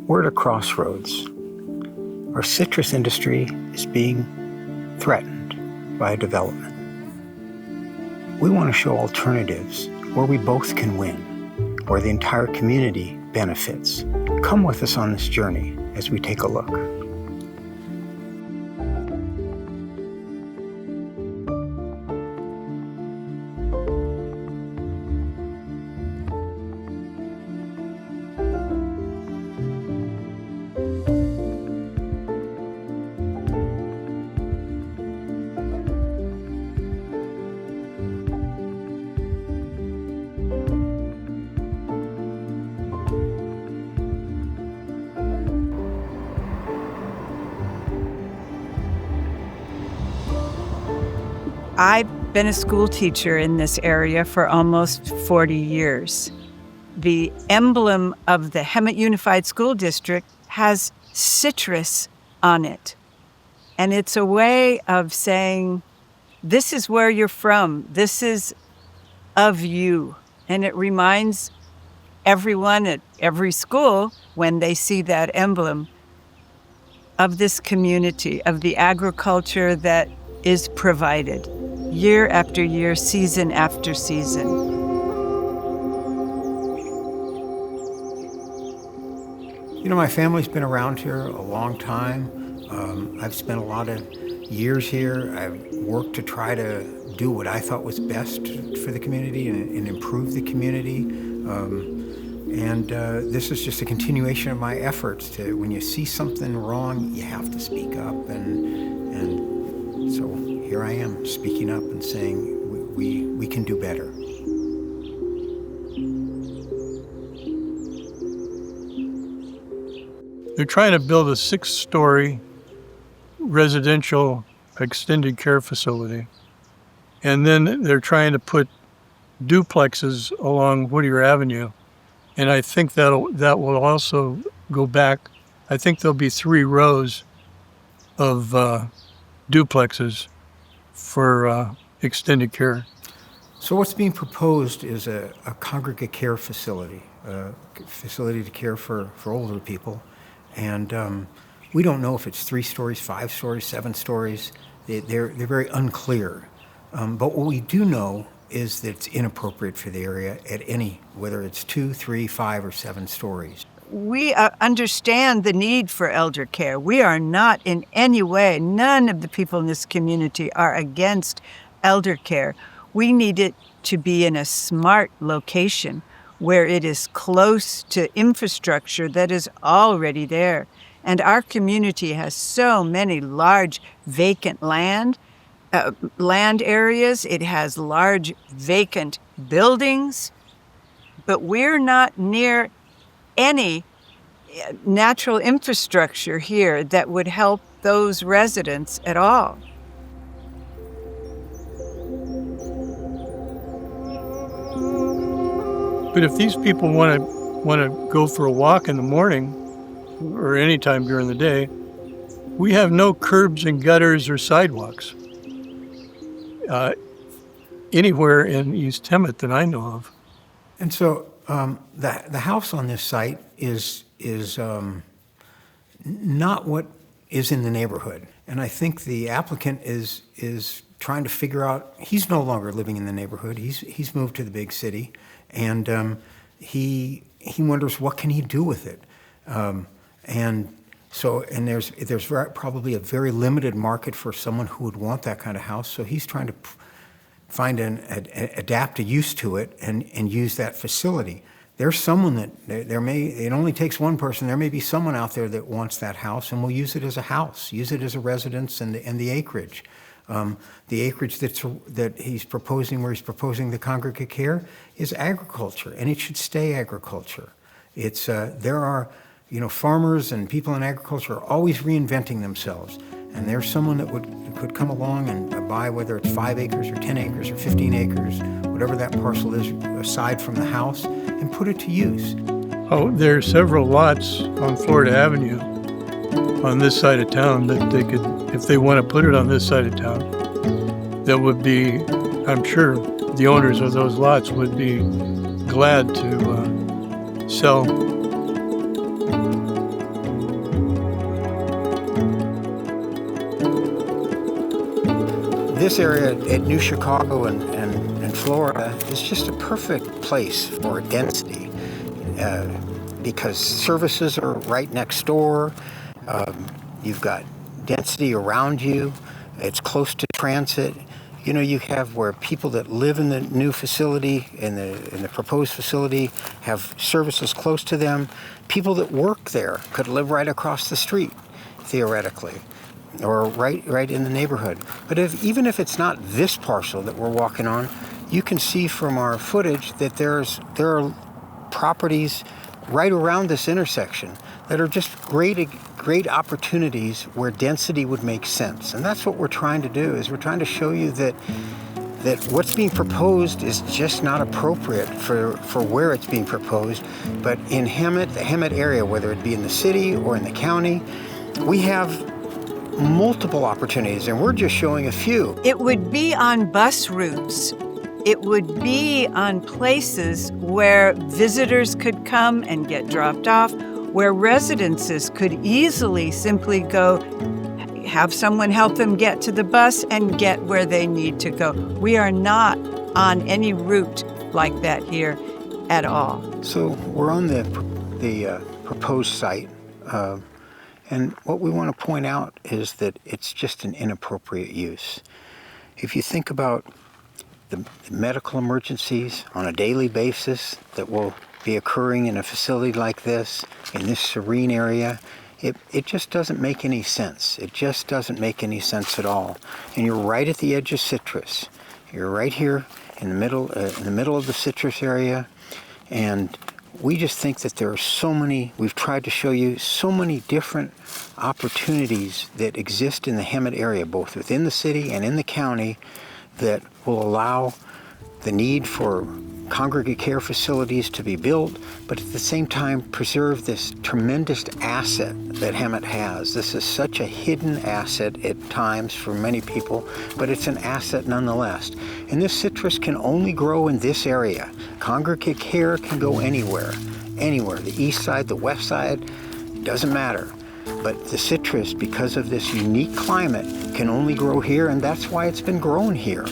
We're at a crossroads. Our citrus industry is being threatened by a development. We want to show alternatives where we both can win, where the entire community benefits. Come with us on this journey as we take a look. I've been a school teacher in this area for almost 40 years. The emblem of the Hemet Unified School District has citrus on it. And it's a way of saying, this is where you're from. This is of you. And it reminds everyone at every school, when they see that emblem, of this community, of the agriculture that is provided year after year, season after season. You know, my family's been around here a long time. I've spent a lot of years here. I've worked to try to do what I thought was best for the community and improve the community. This is just a continuation of my efforts to, when you see something wrong, you have to speak up. And so here I am speaking up and saying we can do better. They're trying to build a 6-story residential extended care facility. And then they're trying to put duplexes along Whittier Avenue. And I think that will also go back. I think there'll be 3 rows of duplexes for extended care. So what's being proposed is a congregate care facility, a facility to care for older people. And we don't know if it's 3 stories, 5 stories, 7 stories. They're very unclear. But what we do know is that it's inappropriate for the area at any, whether it's 2, 3, 5, or 7 stories. We understand the need for elder care. We are not in any way, none of the people in this community are against elder care. We need it to be in a smart location where it is close to infrastructure that is already there. And our community has so many large vacant land areas. It has large vacant buildings, but we're not near any natural infrastructure here that would help those residents at all. But if these people want to go for a walk in the morning or any time during the day, we have no curbs and gutters or sidewalks anywhere in East Hemet that I know of. And so the house on this site is not what is in the neighborhood. And I think the applicant is trying to figure out, he's no longer living in the neighborhood. He's moved to the big city, and he wonders what can he do with it. And there's probably a very limited market for someone who would want that kind of house. So he's trying to find adapt a use to it and use that facility. There's someone that it only takes one person. There may be someone out there that wants that house and will use it as a house, use it as a residence and the acreage. The acreage that he's proposing, where he's proposing the congregate care, is agriculture, and it should stay agriculture. It's there are, farmers and people in agriculture are always reinventing themselves, and there's someone that could come along and buy, whether it's 5 acres or 10 acres or 15 acres, whatever that parcel is, aside from the house, and put it to use. Oh, there are several lots on Florida Avenue on this side of town that they could, if they want to put it on this side of town, that would be, I'm sure the owners of those lots would be glad to sell this area at New Chicago and Florida is just a perfect place for density because services are right next door. You've got density around you. It's close to transit. You know, you have where people that live in the new facility, in the proposed facility, have services close to them. People that work there could live right across the street, theoretically, or right in the neighborhood. But even if it's not this parcel that we're walking on, you can see from our footage that there are properties right around this intersection that are just great opportunities where density would make sense. And that's what we're trying to do, is we're trying to show you that what's being proposed is just not appropriate for where it's being proposed. But in Hemet, the Hemet area, whether it be in the city or in the county, we have multiple opportunities, and we're just showing a few. It would be on bus routes. It would be on places where visitors could come and get dropped off, where residences could easily simply go, have someone help them get to the bus and get where they need to go. We are not on any route like that here at all. So we're on the proposed site, and what we want to point out is that it's just an inappropriate use. If you think about the medical emergencies on a daily basis that will be occurring in a facility like this, in this serene area, it just doesn't make any sense. It just doesn't make any sense at all. And you're right at the edge of Citrus. You're right here in the middle of the Citrus area, and we just think that there are we've tried to show you so many different opportunities that exist in the Hemet area, both within the city and in the county, that will allow the need for congregate care facilities to be built, but at the same time preserve this tremendous asset that Hemet has. This is such a hidden asset at times for many people, but it's an asset nonetheless. And this citrus can only grow in this area. Congregate care can go anywhere, the east side, the west side, doesn't matter. But the citrus, because of this unique climate, can only grow here, and that's why it's been grown here.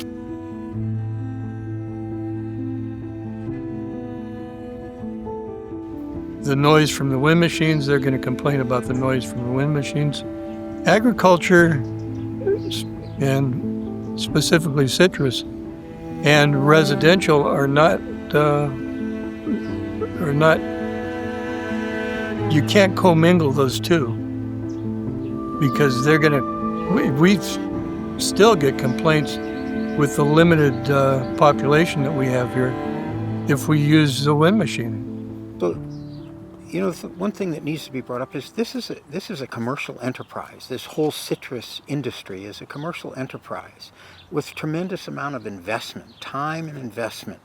The noise from the wind machines, they're going to complain about the noise from the wind machines. Agriculture, and specifically citrus, and residential are not, you can't commingle those two, because they're going to, we still get complaints with the limited population that we have here if we use the wind machine. So, you know, one thing that needs to be brought up is this is a commercial enterprise. This whole citrus industry is a commercial enterprise with tremendous amount of investment, time and investment.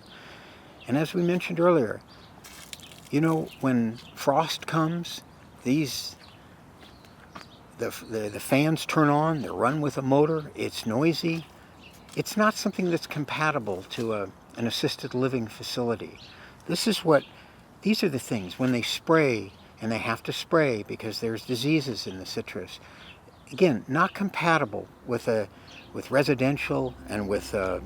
And as we mentioned earlier, you know, when frost comes, the fans turn on, they're run with a motor, it's noisy. It's not something that's compatible to an assisted living facility. These are the things, when they spray, and they have to spray because there's diseases in the citrus. Again, not compatible with residential and with a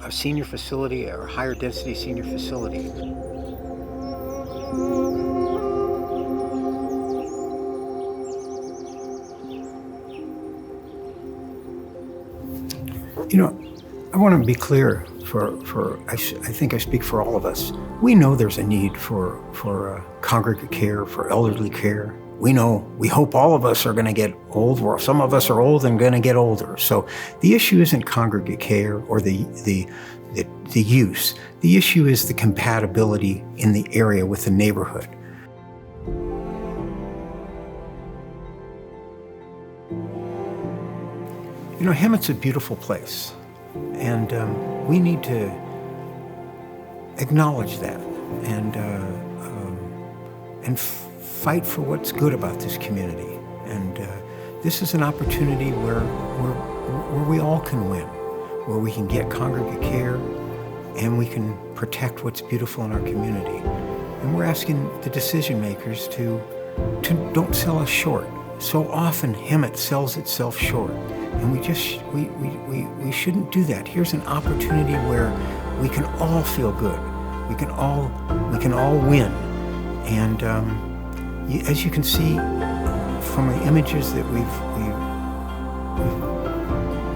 senior facility or a higher density senior facility. You know, I want to be clear I think I speak for all of us. We know there's a need for congregate care, for elderly care. We hope all of us are going to get old, or some of us are old and going to get older. So the issue isn't congregate care or the use. The issue is the compatibility in the area with the neighborhood. You know, Hemet's a beautiful place, and we need to acknowledge that and fight for what's good about this community. And this is an opportunity where we all can win, where we can get congregate care and we can protect what's beautiful in our community. And we're asking the decision makers to don't sell us short. So often Hemet sells itself short. And we shouldn't do that. Here's an opportunity where we can all feel good. We can all win. And as you can see from the images that we've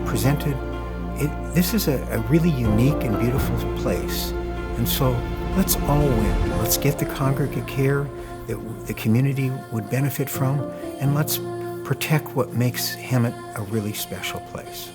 presented, this is a really unique and beautiful place. And so let's all win. Let's get the congregate care that the community would benefit from, and let's protect what makes Hemet a really special place.